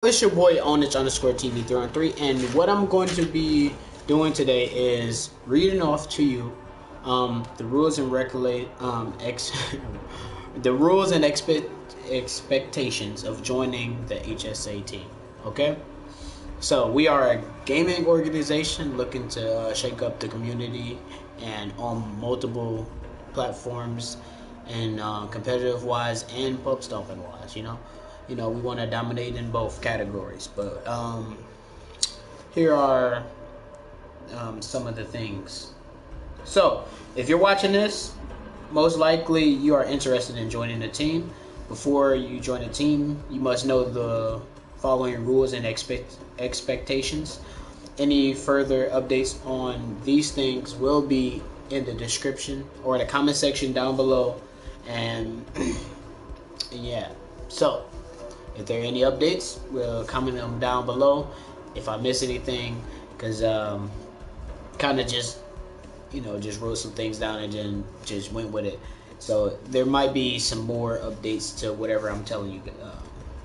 It's your boy Onich underscore TV 3 on 3, and what I'm going to be doing today is reading off to you the rules and the rules and expectations of joining the HSA team. Okay, so we are a gaming organization looking to shake up the community and on multiple platforms and competitive wise and pub stomping wise. We want to dominate in both categories. But here are some of the things. So, if you're watching this, most likely you are interested in joining the team. Before you join a team, you must know the following rules and expectations. Any further updates on these things will be in the description or in the comment section down below. And yeah, so if there are any updates, we'll comment them down below. If I miss anything, because kind of just wrote some things down and then just went with it. So there might be some more updates to whatever I'm telling you.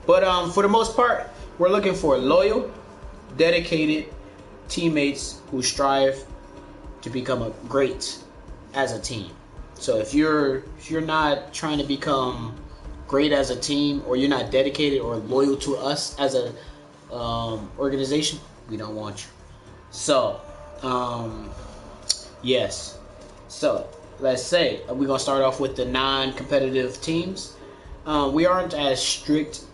But for the most part, we're looking for loyal, dedicated teammates who strive to become a great as a team. So if you're not trying to become great as a team, or you're not dedicated or loyal to us as a organization, we don't want you. So yes, so let's say we're gonna start off with the non-competitive teams. We aren't as strict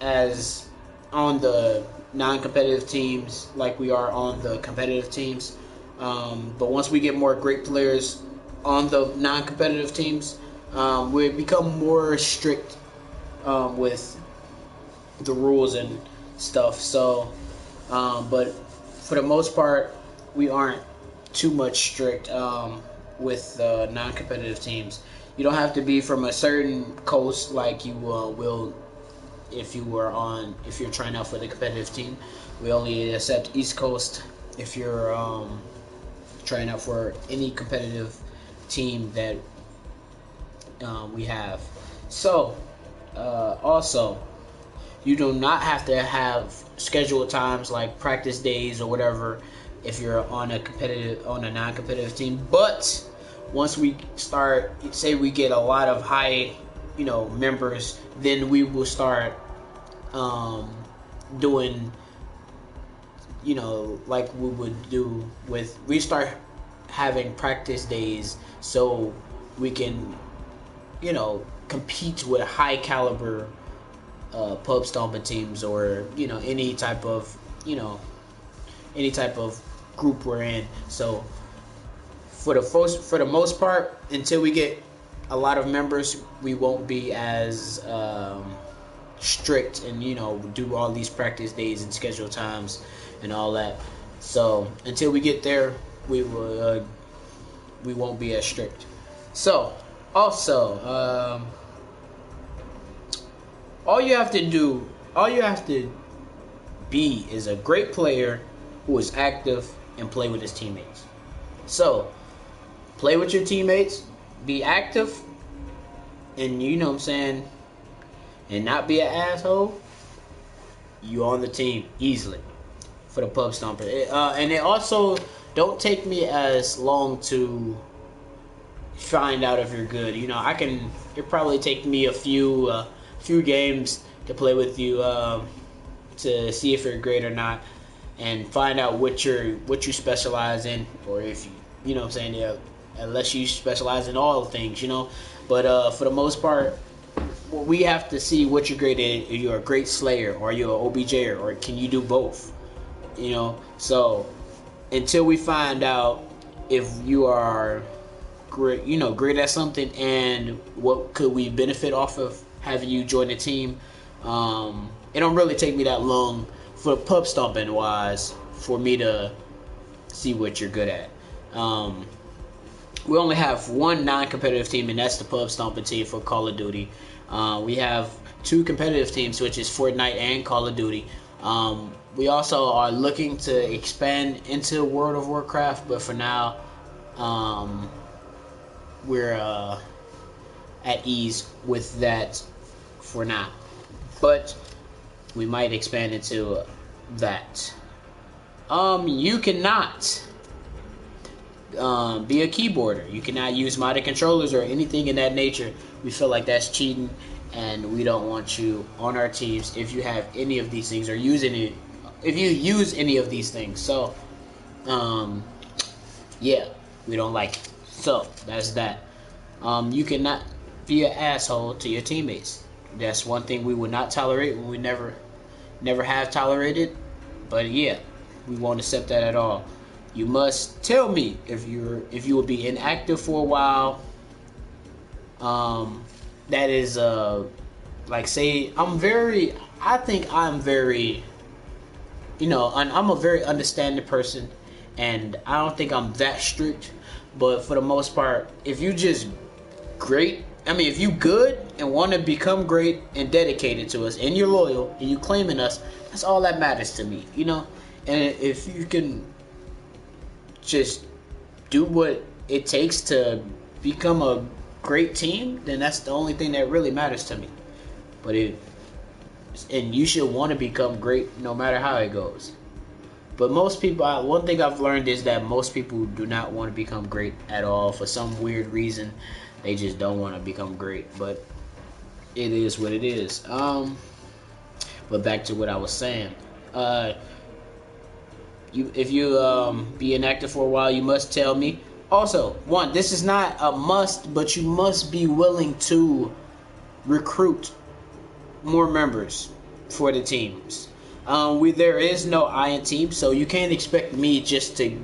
as on the non-competitive teams like we are on the competitive teams, but once we get more great players on the non-competitive teams, we become more strict with the rules and stuff. So, but for the most part, we aren't too much strict with non-competitive teams. You don't have to be from a certain coast like you will if you're trying out for the competitive team. We only accept East Coast if you're trying out for any competitive team that we have. So also, you do not have to have scheduled times like practice days or whatever if you're on a non-competitive team. But once we start, say we get a lot of high members, then we will start doing like we would do with, we start having practice days so we can compete with high caliber pub stomping teams, or any type of group we're in. So for the most part, until we get a lot of members, we won't be as strict and do all these practice days and schedule times and all that. So until we get there, we won't be as strict. So also, all you have to be is a great player who is active and play with his teammates. So play with your teammates, be active, and what I'm saying, and not be an asshole. You on the team easily for the pub stomper. And it also don't take me as long to find out if you're good. It probably take me a few games to play with you to see if you're great or not, and find out what you specialize in, or if you know what I'm saying, yeah, unless you specialize in all things, But for the most part, we have to see what you're great at. Are you a great slayer, or are you an OBJer, or can you do both? So until we find out if you are great, great at something, and what could we benefit off of having you join the team, it don't really take me that long for pub stomping wise for me to see what you're good at. We only have one non-competitive team, and that's the pub stomping team for Call of Duty. We have two competitive teams, which is Fortnite and Call of Duty. We also are looking to expand into World of Warcraft, but for now, we're at ease with that for now. But we might expand into that. You cannot be a keyboarder. You cannot use modded controllers or anything in that nature. We feel like that's cheating, and we don't want you on our teams if you have any of these things or if you use any of these things. So, yeah, we don't like it. So that's that. You cannot be an asshole to your teammates. That's one thing we would not tolerate. We never have tolerated. But yeah, we won't accept that at all. You must tell me if you will be inactive for a while. That is like, say I think I'm very, I'm a very understanding person, and I don't think I'm that strict. But for the most part, if you just great, if you good and want to become great and dedicated to us, and you're loyal and you claiming us, that's all that matters to me, And if you can just do what it takes to become a great team, then that's the only thing that really matters to me. And you should want to become great no matter how it goes. But most people, one thing I've learned is that most people do not want to become great at all. For some weird reason, they just don't want to become great. But it is what it is. But back to what I was saying. If you be inactive for a while, you must tell me. Also, one, this is not a must, but you must be willing to recruit more members for the teams. There is no IN team, so you can't expect me just to,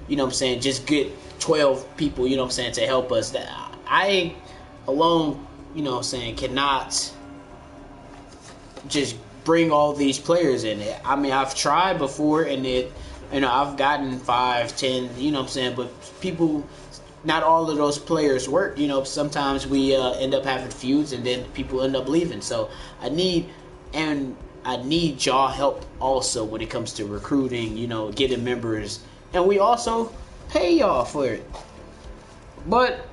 just get 12 people, to help us. That I alone, cannot just bring all these players in it. I've tried before, and I've gotten 5, 10, but people, not all of those players work. Sometimes we end up having feuds, and then people end up leaving. So I need y'all help also when it comes to recruiting, getting members, and we also pay y'all for it. But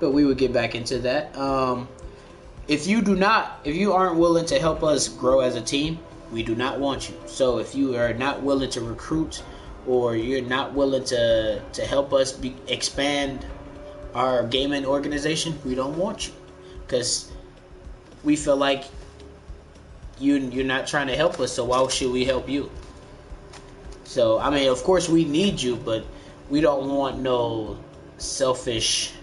we would get back into that. If you aren't willing to help us grow as a team, we do not want you. So if you are not willing to recruit, or you're not willing to help us expand our gaming organization, we don't want you, because we feel like you're not trying to help us. So why should we help you? So of course we need you, but we don't want no selfish.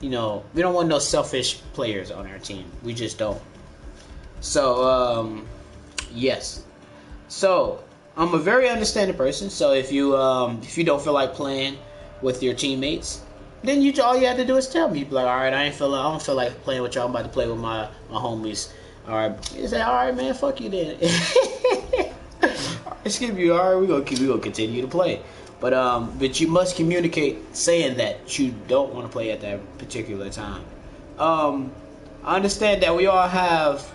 We don't want no selfish players on our team. We just don't. So, yes. So, I'm a very understanding person. So, if you don't feel like playing with your teammates, then all you have to do is tell me. You be like, all right, I don't feel like playing with y'all. I'm about to play with my homies. All right, you say, all right, man, fuck you then. Excuse me. All right, we gonna continue to play. But you must communicate saying that you don't want to play at that particular time. I understand that we all have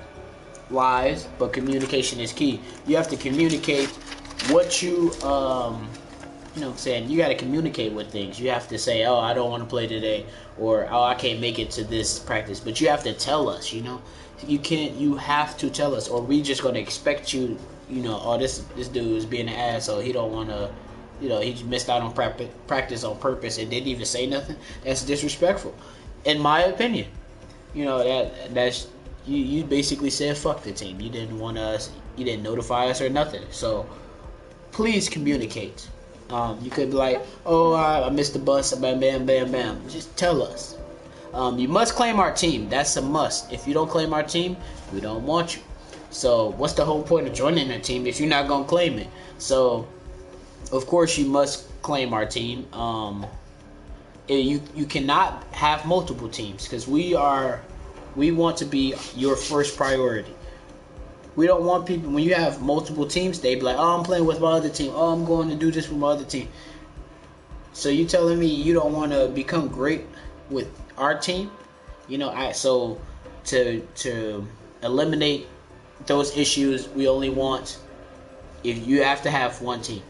lives, but communication is key. You have to communicate what you you got to communicate with things. You have to say, oh, I don't want to play today, or oh, I can't make it to this practice. But you have to tell us, you have to tell us, or we just gonna expect you, oh, this dude is being an asshole. He don't want to. He missed out on practice on purpose and didn't even say nothing. That's disrespectful, in my opinion. That's you basically said fuck the team. You didn't want us. You didn't notify us or nothing. So please communicate. You could be like, oh, I missed the bus. Bam, bam, bam, bam. Just tell us. You must claim our team. That's a must. If you don't claim our team, we don't want you. So what's the whole point of joining a team if you're not gonna claim it? So of course you must claim our team. You cannot have multiple teams, because we want to be your first priority. We don't want people, when you have multiple teams, they be like, oh, I'm playing with my other team. Oh, I'm going to do this with my other team. So you telling me you don't want to become great with our team? So to eliminate those issues, we only want, if you have to have one team.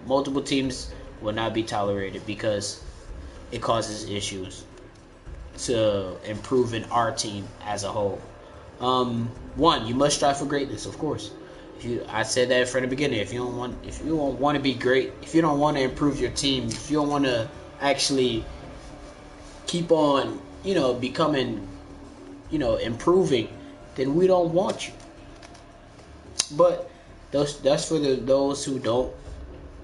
Multiple teams will not be tolerated, because it causes issues to improving our team as a whole. One, you must strive for greatness, of course. I said that from the beginning. If you don't want to be great, if you don't want to improve your team, if you don't want to actually keep on, becoming, improving, then we don't want you. But that's for those who don't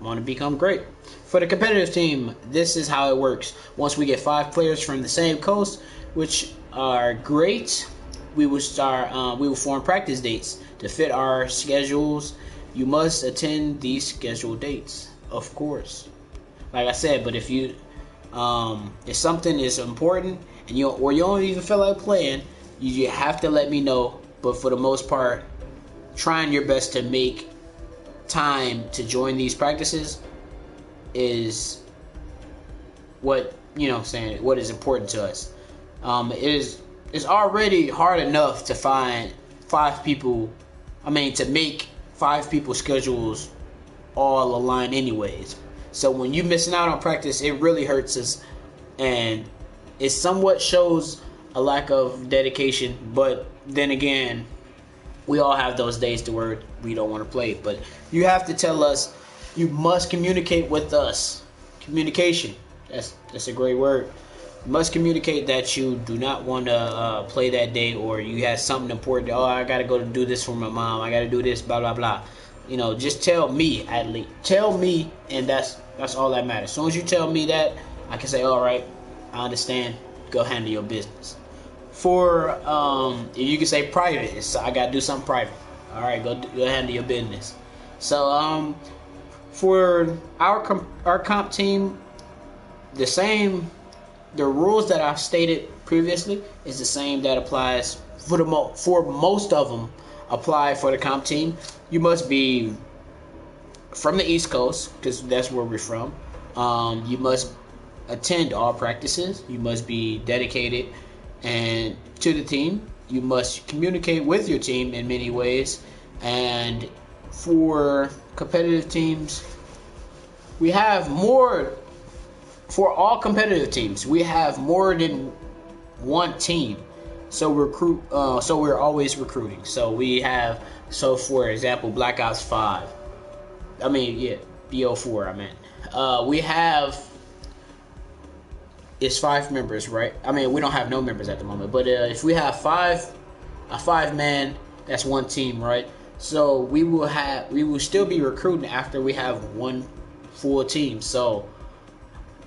want to become great. For the competitive team, this is how it works. Once we get 5 players from the same coast, which are great, we will form practice dates to fit our schedules. You must attend these scheduled dates, of course. Like I said, but if something is important and you don't even feel like playing, you have to let me know. But for the most part, trying your best to make time to join these practices is what what is important to us. It's already hard enough to find 5 people. To make 5 people's schedules all align anyways. So when you're missing out on practice, it really hurts us, and it somewhat shows a lack of dedication. But then again, we all have those days to where we don't want to play. But you have to tell us. You must communicate with us. Communication. That's a great word. You must communicate that you do not want to play that day, or you have something important. Oh, I got to go to do this for my mom. I got to do this, blah, blah, blah. Just tell me at least. Tell me, and that's all that matters. As soon as you tell me that, I can say, all right, I understand. Go handle your business. For, if you can say private, I got to do something private. All right, go handle your business. So, for our comp team, the rules that I've stated previously is the same that applies for most of them apply for the comp team. You must be from the East Coast, because that's where we're from. You must attend all practices. You must be dedicated and to the team. You must communicate with your team in many ways. And for competitive teams, we have more. For all competitive teams, we have more than one team. So we're always recruiting. So we have. So for example, Black Ops 5. BO4. We have. It's 5 members, right? We don't have no members at the moment. But if we have a 5-man, that's one team, right? So we will still be recruiting after we have one full team. So,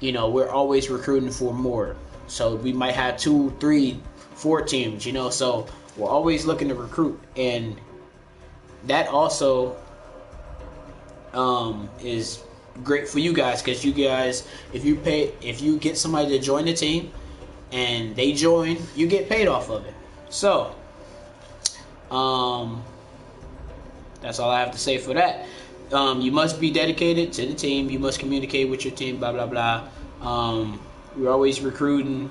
we're always recruiting for more. So we might have 2, 3, 4 teams, so we're always looking to recruit. And that also is great for you guys, because you guys, if you get somebody to join the team and they join, you get paid off of it. So, that's all I have to say for that. You must be dedicated to the team. You must communicate with your team, blah, blah, blah. We're always recruiting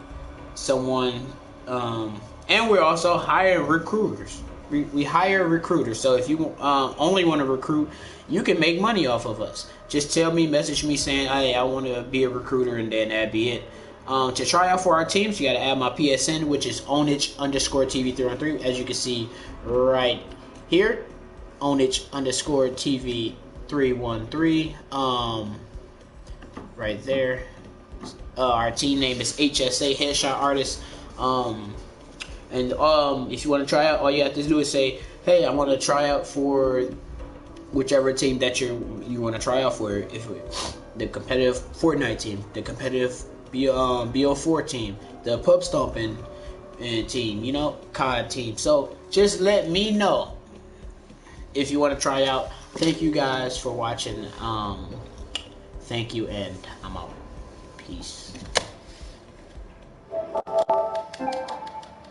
someone. And we're also hiring recruiters. We hire recruiters. So if you only want to recruit, you can make money off of us. Just message me saying, hey, I want to be a recruiter, and then that'd be it. To try out for our teams, you got to add my PSN, which is ownage_TV313. As you can see right here, ownage_TV313. Right there. Our team name is HSA, Headshot Artists. And if you want to try out, all you have to do is say, hey, I want to try out for whichever team that you want to try out for. If the competitive Fortnite team, the competitive BO4 team, the pub stomping team, COD team. So just let me know if you want to try out. Thank you guys for watching. Thank you, and I'm out. Peace.